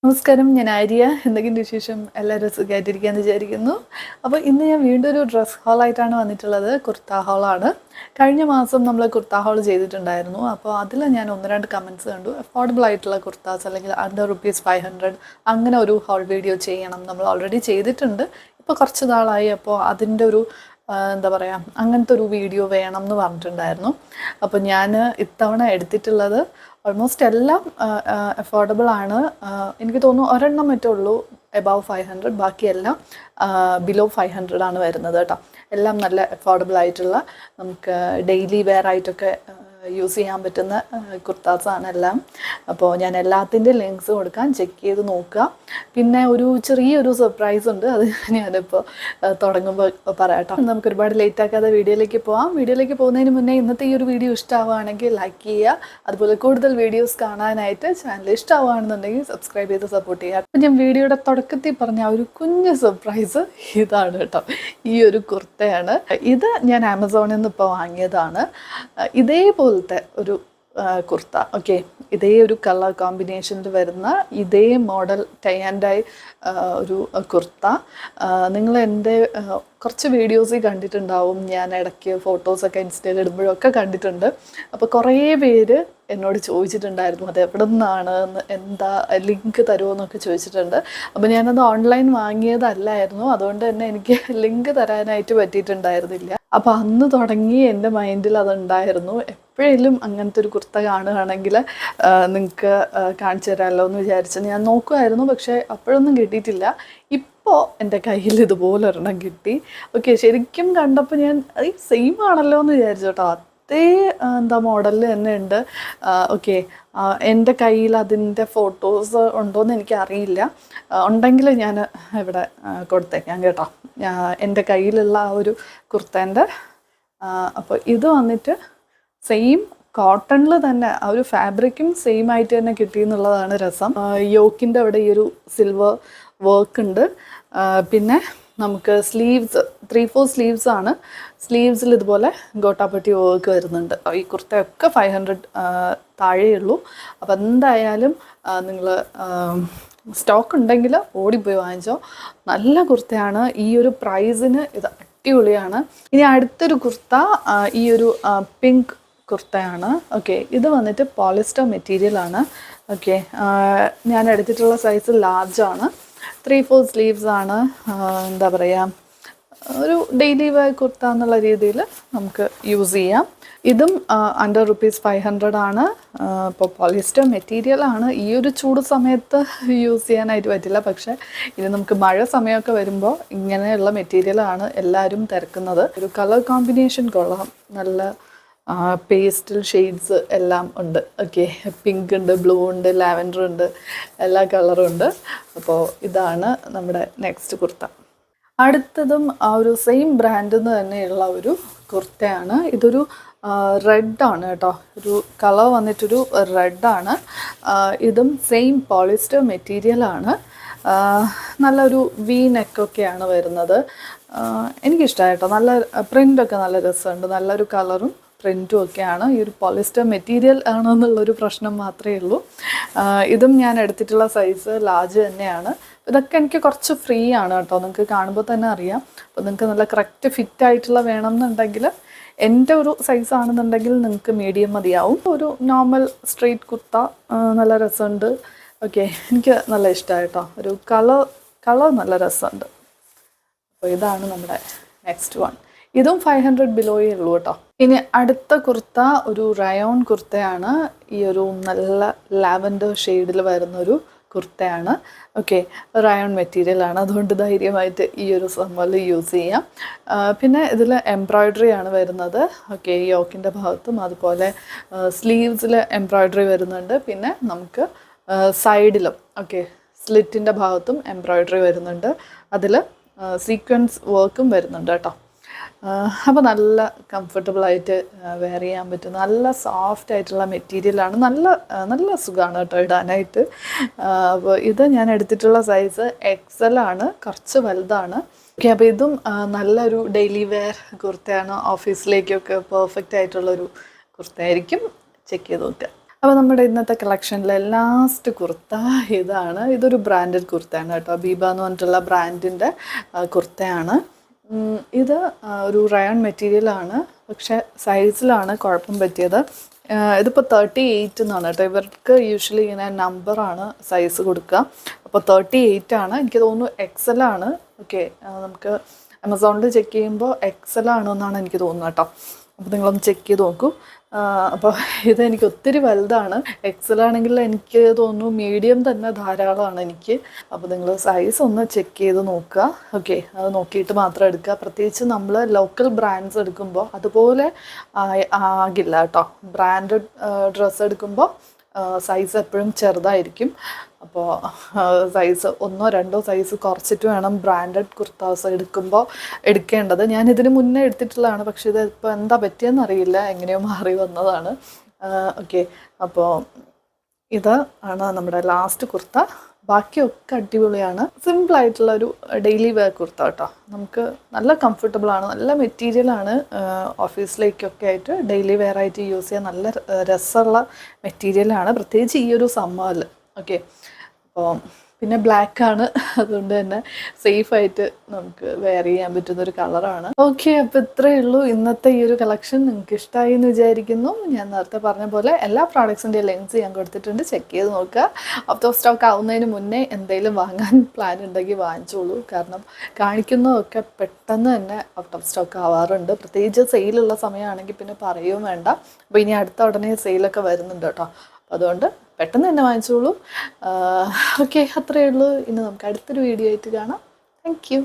നമസ്കാരം, ഞാൻ ആര്യ. എന്തെങ്കിലും വിശേഷം? എല്ലാവരും സുഖമായിട്ടിരിക്കാമെന്ന് വിചാരിക്കുന്നു. അപ്പോൾ ഇന്ന് ഞാൻ വീണ്ടും ഒരു ഡ്രസ് ഹോളായിട്ടാണ് വന്നിട്ടുള്ളത്. കുർത്ത ഹോളാണ്. കഴിഞ്ഞ മാസം നമ്മൾ കുർത്ത ഹോൾ ചെയ്തിട്ടുണ്ടായിരുന്നു. അപ്പോൾ അതിൽ ഞാൻ 1-2 കമൻറ്റ്സ് കണ്ടു. അഫോർഡബിൾ ആയിട്ടുള്ള കുർത്താസ് അല്ലെങ്കിൽ അണ്ടർ ₹500 അങ്ങനെ ഒരു ഹോൾ വീഡിയോ ചെയ്യണം. നമ്മൾ ഓൾറെഡി ചെയ്തിട്ടുണ്ട്. ഇപ്പോൾ കുറച്ച് നാളായി. അപ്പോൾ അതിൻ്റെ ഒരു എന്താ പറയുക, അങ്ങനത്തെ ഒരു വീഡിയോ വേണം എന്ന് പറഞ്ഞിട്ടുണ്ടായിരുന്നു. അപ്പോൾ ഞാൻ ഇത്തവണ എടുത്തിട്ടുള്ളത് ഓൾമോസ്റ്റ് എല്ലാം അഫോർഡബിൾ ആണ്. എനിക്ക് തോന്നുന്നു ഒരെണ്ണം മറ്റേ ഉള്ളൂ എബവ് 500, ബാക്കിയെല്ലാം ബിലോ 500 ആണ് വരുന്നത് കേട്ടോ. എല്ലാം നല്ല അഫോർഡബിൾ ആയിട്ടുള്ള നമുക്ക് ഡെയിലി വെയർ ആയിട്ടൊക്കെ യൂസ് ചെയ്യാൻ പറ്റുന്ന കുർത്താസാണ് എല്ലാം. അപ്പോൾ ഞാൻ എല്ലാത്തിൻ്റെ ലിങ്ക്സ് കൊടുക്കാൻ, ചെക്ക് ചെയ്ത് നോക്കുക. പിന്നെ ഒരു ചെറിയൊരു സർപ്രൈസ് ഉണ്ട്, അത് ഞാനിപ്പോൾ തുടങ്ങുമ്പോൾ പറയാം കേട്ടോ. നമുക്ക് ഒരുപാട് ലേറ്റ് ആക്കാതെ വീഡിയോയിലേക്ക് പോകാം. വീഡിയോയിലേക്ക് പോകുന്നതിന് മുന്നേ ഇന്നത്തെ ഈ ഒരു വീഡിയോ ഇഷ്ടമാവുകയാണെങ്കിൽ ലൈക്ക് ചെയ്യുക. അതുപോലെ കൂടുതൽ വീഡിയോസ് കാണാനായിട്ട് ചാനൽ ഇഷ്ടമാവുകയാണെന്നുണ്ടെങ്കിൽ സബ്സ്ക്രൈബ് ചെയ്ത് സപ്പോർട്ട് ചെയ്യുക. അപ്പം ഞാൻ വീഡിയോയുടെ തുടക്കത്തിൽ പറഞ്ഞ ഒരു കുഞ്ഞ് സർപ്രൈസ് ഇതാണ് കേട്ടോ. ഈ ഒരു കുർത്തയാണ്. ഇത് ഞാൻ ആമസോണിൽ നിന്ന് ഇപ്പോൾ വാങ്ങിയതാണ്. ഇതേപോലത്തെ ഒരു കുർത്ത, ഓക്കെ, ഇതേ ഒരു കളർ കോമ്പിനേഷനിൽ വരുന്ന ഇതേ മോഡൽ ടൈ ആൻഡ് ഡൈ ഒരു കുർത്ത നിങ്ങൾ എൻ്റെ കുറച്ച് വീഡിയോസിൽ കണ്ടിട്ടുണ്ടാവും. ഞാൻ ഇടയ്ക്ക് ഫോട്ടോസൊക്കെ ഇൻസ്റ്റയിൽ ഇടുമ്പോഴൊക്കെ കണ്ടിട്ടുണ്ട്. അപ്പോൾ കുറേ പേര് എന്നോട് ചോദിച്ചിട്ടുണ്ടായിരുന്നു അത് എവിടെ നിന്നാണ്, എന്താ ലിങ്ക് തരുമോ എന്നൊക്കെ ചോദിച്ചിട്ടുണ്ട്. അപ്പോൾ ഞാനത് ഓൺലൈൻ വാങ്ങിയതല്ലായിരുന്നു, അതുകൊണ്ട് തന്നെ എനിക്ക് ലിങ്ക് തരാനായിട്ട് പറ്റിയിട്ടുണ്ടായിരുന്നില്ല. അപ്പോൾ അന്ന് തുടങ്ങി എൻ്റെ മൈൻഡിൽ അതുണ്ടായിരുന്നു. എപ്പോഴേലും അങ്ങനത്തെ ഒരു കുർത്ത കാണുകയാണെങ്കിൽ നിങ്ങൾക്ക് കാണിച്ചു തരാമല്ലോ എന്ന് വിചാരിച്ച് ഞാൻ നോക്കുമായിരുന്നു. പക്ഷേ അപ്പോഴൊന്നും കിട്ടിയിട്ടില്ല. ഇപ്പോൾ എൻ്റെ കയ്യിൽ ഇതുപോലെ ഒരെണ്ണം കിട്ടി. ഓക്കെ, ശരിക്കും കണ്ടപ്പോൾ ഞാൻ സെയിം ആണല്ലോ എന്ന് വിചാരിച്ചു കേട്ടോ. അതേ എന്താ മോഡലിൽ തന്നെ ഉണ്ട്. ഓക്കെ, എൻ്റെ കയ്യിൽ അതിൻ്റെ ഫോട്ടോസ് ഉണ്ടോയെന്ന് എനിക്കറിയില്ല. ഉണ്ടെങ്കിൽ ഞാൻ ഇവിടെ കൊടുത്തേക്കാം കേട്ടോ, എൻ്റെ കയ്യിലുള്ള ആ ഒരു കുർത്തേൻ്റെ. അപ്പോൾ ഇത് വന്നിട്ട് സെയിം കോട്ടണിൽ തന്നെ ആ ഒരു ഫാബ്രിക്കും സെയിം ആയിട്ട് തന്നെ കിട്ടിയെന്നുള്ളതാണ് രസം. യോക്കിൻ്റെ അവിടെ ഈ ഒരു സിൽവർ വർക്ക് ഉണ്ട്. പിന്നെ നമുക്ക് സ്ലീവ്സ് 3-4 സ്ലീവ്സ് ആണ്. സ്ലീവ്സിൽ ഇതുപോലെ ഗോട്ടാപ്പട്ടി വർക്ക് വരുന്നുണ്ട്. ഈ കുർത്തയൊക്കെ 500 താഴെയുള്ളൂ. അപ്പോൾ എന്തായാലും നിങ്ങൾ സ്റ്റോക്ക് ഉണ്ടെങ്കിൽ ഓടിപ്പോയി വാങ്ങിച്ചോ. നല്ല കുർത്തയാണ്. ഈ ഒരു പ്രൈസിന് ഇത് അടിപൊളിയാണ്. ഇനി അടുത്തൊരു കുർത്ത ഈ ഒരു പിങ്ക് കുർത്തയാണ്. ഓക്കെ, ഇത് വന്നിട്ട് പോളിസ്റ്റർ മെറ്റീരിയലാണ്. ഓക്കെ, ഞാൻ എടുത്തിട്ടുള്ള സൈസ് ലാർജാണ്. 3-4 സ്ലീവ്സ് ആണ്. എന്താ പറയുക, ഒരു ഡെയിലി വെയർ കുർത്ത എന്നുള്ള രീതിയിൽ നമുക്ക് യൂസ് ചെയ്യാം. ഇതും അണ്ടർ ₹500 ആണ്. ഇപ്പോൾ പോളിസ്റ്റർ മെറ്റീരിയലാണ്. ഈ ഒരു ചൂട് സമയത്ത് യൂസ് ചെയ്യാനായിട്ട് പറ്റില്ല. പക്ഷേ ഇത് നമുക്ക് മഴ സമയമൊക്കെ വരുമ്പോൾ ഇങ്ങനെയുള്ള മെറ്റീരിയലാണ് എല്ലാവരും തിരക്കുന്നത്. ഒരു കളർ കോമ്പിനേഷൻ കൊള്ളാം. നല്ല പേസ്റ്റൽ ഷെയ്ഡ്സ് എല്ലാം ഉണ്ട്. ഓക്കെ, പിങ്ക് ഉണ്ട്, ബ്ലൂ ഉണ്ട്, ലാവൻഡർ ഉണ്ട്, എല്ലാ കളറും ഉണ്ട്. അപ്പോൾ ഇതാണ് നമ്മുടെ നെക്സ്റ്റ് കുർത്ത. അടുത്തതും ആ ഒരു സെയിം ബ്രാൻഡിൽ നിന്ന് തന്നെയുള്ള ഒരു കുർത്തയാണ്. ഇതൊരു റെഡാണ് കേട്ടോ. ഒരു കളർ വന്നിട്ടൊരു റെഡാണ്. ഇതും സെയിം പോളിസ്റ്റർ മെറ്റീരിയലാണ്. നല്ലൊരു വി നെക്കൊക്കെയാണ് വരുന്നത്. എനിക്കിഷ്ടമായി കേട്ടോ. നല്ല പ്രിൻ്റൊക്കെ നല്ല രസമുണ്ട്. നല്ലൊരു കളറും പ്രിൻറ്റും ഒക്കെയാണ്. ഈ ഒരു പോളിസ്റ്റർ മെറ്റീരിയൽ ആണെന്നുള്ളൊരു പ്രശ്നം മാത്രമേ ഉള്ളൂ. ഇതും ഞാൻ എടുത്തിട്ടുള്ള സൈസ് ലാർജ് തന്നെയാണ്. ഇതൊക്കെ എനിക്ക് കുറച്ച് ഫ്രീ ആണ് കേട്ടോ. നിങ്ങൾക്ക് കാണുമ്പോൾ തന്നെ അറിയാം. അപ്പോൾ നിങ്ങൾക്ക് നല്ല കറക്റ്റ് ഫിറ്റ് ആയിട്ടുള്ള വേണം എന്നുണ്ടെങ്കിൽ, എൻ്റെ ഒരു സൈസ് ആണെന്നുണ്ടെങ്കിൽ നിങ്ങൾക്ക് മീഡിയം മതിയാവും. ഒരു നോർമൽ സ്ട്രെയിറ്റ് കുർത്ത നല്ല രസമുണ്ട്. ഓക്കെ, എനിക്ക് നല്ല ഇഷ്ടമായി കേട്ടോ. ഒരു കളർ നല്ല രസമുണ്ട്. അപ്പോൾ ഇതാണ് നമ്മുടെ നെക്സ്റ്റ് വൺ. ഇതും 500 ബിലോയേ ഉള്ളൂ കേട്ടോ. ഇനി അടുത്ത കുർത്ത ഒരു റയോൺ കുർത്തയാണ്. ഈ ഒരു നല്ല ലാവൻഡർ ഷെയ്ഡിൽ വരുന്നൊരു കുർത്തയാണ്. ഓക്കെ, റയോൺ മെറ്റീരിയലാണ്. അതുകൊണ്ട് ധൈര്യമായിട്ട് ഈ ഒരു സമ്മറിൽ യൂസ് ചെയ്യാം. പിന്നെ ഇതിൽ എംബ്രോയ്ഡറി ആണ് വരുന്നത്. ഓക്കെ, യോക്കിൻ്റെ ഭാഗത്തും അതുപോലെ സ്ലീവ്സിൽ എംബ്രോയ്ഡറി വരുന്നുണ്ട്. പിന്നെ നമുക്ക് സൈഡിലും ഓക്കെ സ്ലിറ്റിൻ്റെ ഭാഗത്തും എംബ്രോയ്ഡറി വരുന്നുണ്ട്. അതിൽ സീക്വൻസ് വർക്കും വരുന്നുണ്ട് കേട്ടോ. അപ്പോൾ നല്ല കംഫർട്ടബിളായിട്ട് വെയർ ചെയ്യാൻ പറ്റും. നല്ല സോഫ്റ്റ് ആയിട്ടുള്ള മെറ്റീരിയലാണ്. നല്ല സുഖമാണ് കേട്ടോ ഇടാനായിട്ട്. അപ്പോൾ ഇത് ഞാൻ എടുത്തിട്ടുള്ള സൈസ് XL ആണ്. കുറച്ച് വലുതാണ്. ഓക്കെ, അപ്പോൾ ഇതും നല്ലൊരു ഡെയിലി വെയർ കുർത്തയാണ്. ഓഫീസിലേക്കൊക്കെ പെർഫെക്റ്റ് ആയിട്ടുള്ളൊരു കുർത്തയായിരിക്കും. ചെക്ക് ചെയ്ത് നോക്കുക. അപ്പോൾ നമ്മുടെ ഇന്നത്തെ കളക്ഷനിലെ ലാസ്റ്റ് കുർത്ത ഇതാണ്. ഇതൊരു ബ്രാൻഡഡ് കുർത്തയാണ് കേട്ടോ. ബീബ എന്ന് പറഞ്ഞിട്ടുള്ള ബ്രാൻഡിൻ്റെ കുർത്തയാണ്. ഇത് ഒരു റയോൺ മെറ്റീരിയലാണ്, പക്ഷേ സൈസിലാണ് കുഴപ്പം പറ്റിയത്. ഇതിപ്പോൾ 38 എന്നാണ് കേട്ടോ. ഇവർക്ക് യൂഷ്വലി ഇങ്ങനെ നമ്പറാണ് സൈസ് കൊടുക്കുക. അപ്പോൾ 38 ആണ്. എനിക്ക് തോന്നുന്നു XL ആണ്. ഓക്കെ, നമുക്ക് ആമസോണിൽ ചെക്ക് ചെയ്യുമ്പോൾ XL ആണെന്നാണ് എനിക്ക് തോന്നുന്നത് കേട്ടോ. അപ്പോൾ നിങ്ങളൊന്ന് ചെക്ക് ചെയ്ത് നോക്കൂ. അപ്പോൾ ഇതെനിക്ക് ഒത്തിരി വലുതാണ്. XL ആണെങ്കിൽ എനിക്ക് തോന്നുന്നു മീഡിയം തന്നെ ധാരാളമാണ് എനിക്ക്. അപ്പോൾ നിങ്ങൾ സൈസ് ഒന്ന് ചെക്ക് ചെയ്ത് നോക്കുക. ഓക്കെ, അത് നോക്കിയിട്ട് മാത്രം എടുക്കുക. പ്രത്യേകിച്ച് നമ്മൾ ലോക്കൽ ബ്രാൻഡ്സ് എടുക്കുമ്പോൾ അതുപോലെ ആകില്ല കേട്ടോ. ബ്രാൻഡഡ് ഡ്രസ്സ് എടുക്കുമ്പോൾ സൈസ് എപ്പോഴും ചെറുതായിരിക്കും. അപ്പോൾ സൈസ് 1 or 2 സൈസ് കുറച്ചിട്ട് വേണം ബ്രാൻഡഡ് കുർത്താസ് എടുക്കേണ്ടത്. ഞാൻ ഇതിന് മുന്നേ എടുത്തിട്ടുള്ളതാണ്, പക്ഷേ ഇത് ഇപ്പോൾ എന്താ പറ്റിയെന്ന് അറിയില്ല, എങ്ങനെയോ മാറി വന്നതാണ്. ഓക്കെ, അപ്പോൾ ഇത് ആണ് നമ്മുടെ ലാസ്റ്റ് കുർത്ത. ബാക്കിയൊക്കെ അടിപൊളിയാണ്. സിമ്പിളായിട്ടുള്ള ഒരു ഡെയിലി വെയർ കുർത്ത കേട്ടോ. നമുക്ക് നല്ല കംഫർട്ടബിളാണ്, നല്ല മെറ്റീരിയലാണ്. ഓഫീസിലേക്കൊക്കെ ആയിട്ട് ഡെയിലി വെയർ ആയിട്ട് യൂസ് ചെയ്യാൻ നല്ല രസമുള്ള മെറ്റീരിയലാണ്, പ്രത്യേകിച്ച് ഈ ഒരു സമ്മറിൽ. ഓക്കെ, അപ്പോൾ പിന്നെ ബ്ലാക്കാണ്, അതുകൊണ്ട് തന്നെ സേഫായിട്ട് നമുക്ക് വെയർ ചെയ്യാൻ പറ്റുന്നൊരു കളറാണ്. ഓക്കെ, അപ്പോൾ ഇത്രയേ ഉള്ളൂ ഇന്നത്തെ ഈ ഒരു കളക്ഷൻ. നിങ്ങൾക്ക് ഇഷ്ടമായി എന്ന് വിചാരിക്കുന്നു. ഞാൻ നേരത്തെ പറഞ്ഞ പോലെ എല്ലാ പ്രോഡക്ട്സിൻ്റെ ലിങ്ക്സ് ഞാൻ കൊടുത്തിട്ടുണ്ട്, ചെക്ക് ചെയ്ത് നോക്കുക. ഔട്ട് ഓഫ് സ്റ്റോക്ക് ആവുന്നതിന് മുന്നേ എന്തെങ്കിലും വാങ്ങാൻ പ്ലാൻ ഉണ്ടെങ്കിൽ വാങ്ങിച്ചോളൂ. കാരണം കാണിക്കുന്നതൊക്കെ പെട്ടെന്ന് തന്നെ ഔട്ട് ഓഫ് സ്റ്റോക്ക് ആവാറുണ്ട്. പ്രത്യേകിച്ച് സെയിലുള്ള സമയമാണെങ്കിൽ പിന്നെ പറയുകയും വേണ്ട. അപ്പോൾ ഇനി അടുത്ത ഉടനെ സെയിലൊക്കെ വരുന്നുണ്ട് കേട്ടോ. അതുകൊണ്ട് പെട്ടെന്ന് തന്നെ വാങ്ങിച്ചോളൂ. ഓക്കെ, അത്രയേ ഉള്ളൂ. ഇനി നമുക്ക് അടുത്തൊരു വീഡിയോ ആയിട്ട് കാണാം. Thank you.